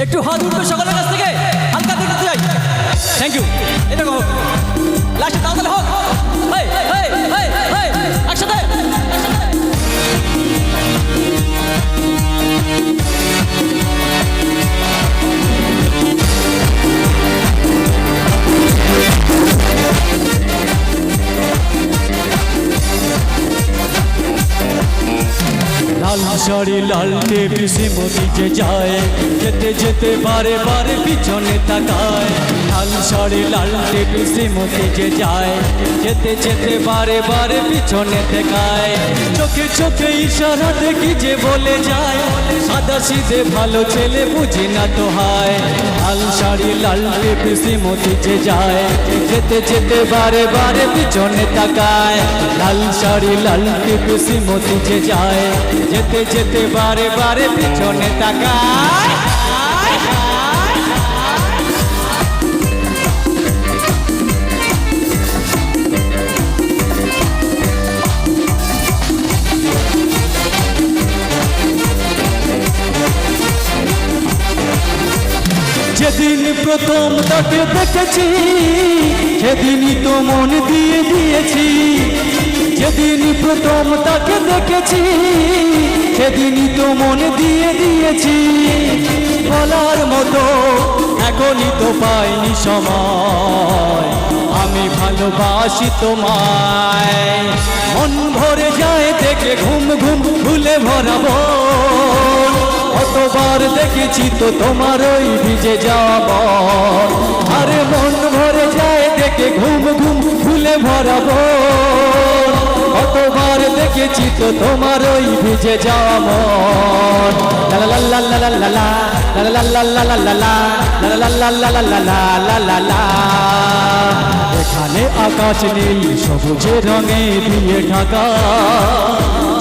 একটু হাত উঠবে সকলের কাছ থেকে, হালকা দিকে যাই। Thank you. এটা হোক লাস্টে তাড়াতাড়ি হোক। হেই হেই হেই হেই একসাথে। লাল শাড়ি লাল টেবিল শ্রীমতী যে যায়, যেতে যেতে বারে বারে পিছনে তাকায়। লাল শাড়ি লাল টেবিল শ্রীমতী যে যায়, যেতে যেতে বারে বারে পিছনে তাকায়। চোখে চোখে ইশারা দেখি যে বলে যায়, সাদা সিধে ভালো ছেলে বুঝি না তো হয়। লাল শাড়ি লাল টেবিল শ্রীমতী যে যায়, যেতে যেতে বারে বারে পিছনে তাকায়। লাল শাড়ি লাল টেবিল শ্রীমতী যে যায়, যেতে যেতে বারে বারে পিছনে তাকায়। যেদিন প্রথম তাকে দেখেছি, সেদিনই তো মন দিয়ে দিয়েছি। যেদিন প্রথম তাকে দেখেছি, সেদিনই তো মন দিয়ে দিয়েছি। বলার মতো এখনই তো পাইনি সময়, আমি ভালোবাসি তোমায়। মন ভরে যায় দেখে ঘুম ঘুম ভুলে ভরাবো। কতবার দেখেছি তো তোমার ওই ভিজে যাওয়া। আরে মন ভরে যায় দেখে ঘুম ঘুম ভুলে ভরাবো। কতবার দেখেছি তো তোমার ওই ভিজে যাওয়া মন। লা লা লা লা লা লা লা লা লা লা লা লা লা লা লা লা লা লা লা। এখানে আকাশ নীল সবুজে রঙে দিয়ে ঢাকা,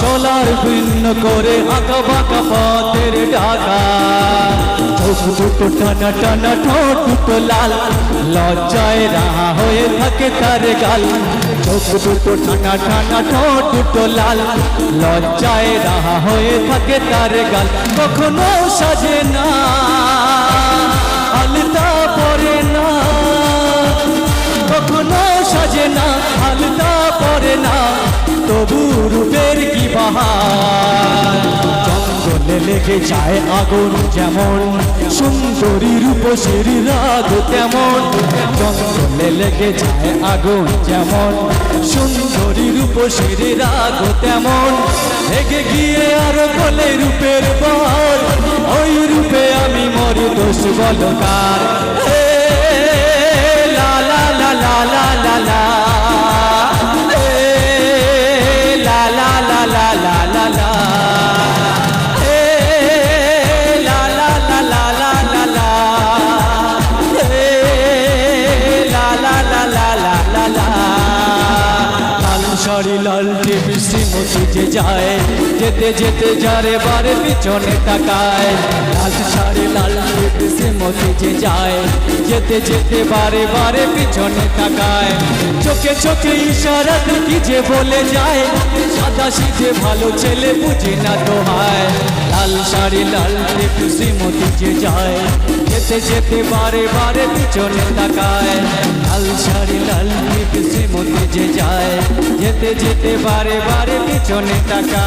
চলার ভিন্ন করে আঁকা বাঁকা পথের ঢাকা। চোখ দুটো টানা টানা, ঠোঁট দুটো লাল, লজ্জায় রাহা হয়ে থাকে তার গাল। চোখ দুটো টানা টানা, ঠোঁট দুটো লাল, লজ্জায় রাহা হয়ে থাকে তার গাল। কখনো সাজে না, আলতা পরে না। কখনো সাজে না, আলতা পরে না, তবু রূপের কি বাহার। জঙ্গলে লেগে যায় আগুন যেমন, সুন্দরী রূপসীর রাগ তেমন। জঙ্গলে লেগে যায় আগুন যেমন, সুন্দরী রূপসীর রাগ তেমন। লেগে গিয়ে আরো বলে রূপের বর, ওই রূপে আমি মরি দোষ বলো কার। লা লা লা লা লা লা লা, লা লা লা লা লা লা লা, লা লা লা লা লা লা লা, লা লা লা লা লা লা লা। লাল শাড়ি লাল টেবিল শ্রীমতী যে যায়, যেতে যেতে যারে বারে পিছনে তাকায়। লাল শাড়ি লাল টেবিল শ্রীমতী যে যায়, যেতে যেতে বারে বারে পিছনে তাকায়। চোখে চোখে ইশারা দেখি যে বলে যায়, সাদা সিধে ভালো ছেলে বুঝি না তো হয়। লাল শাড়ি লাল টেবিল শ্রীমতী যে যায়, যেতে যেতে বারে বারে পিছনে তাকায়। লাল শাড়ি লাল টেবিল শ্রীমতী যে যায়, যেতে যেতে বারে বারে পিছনে তাকায়।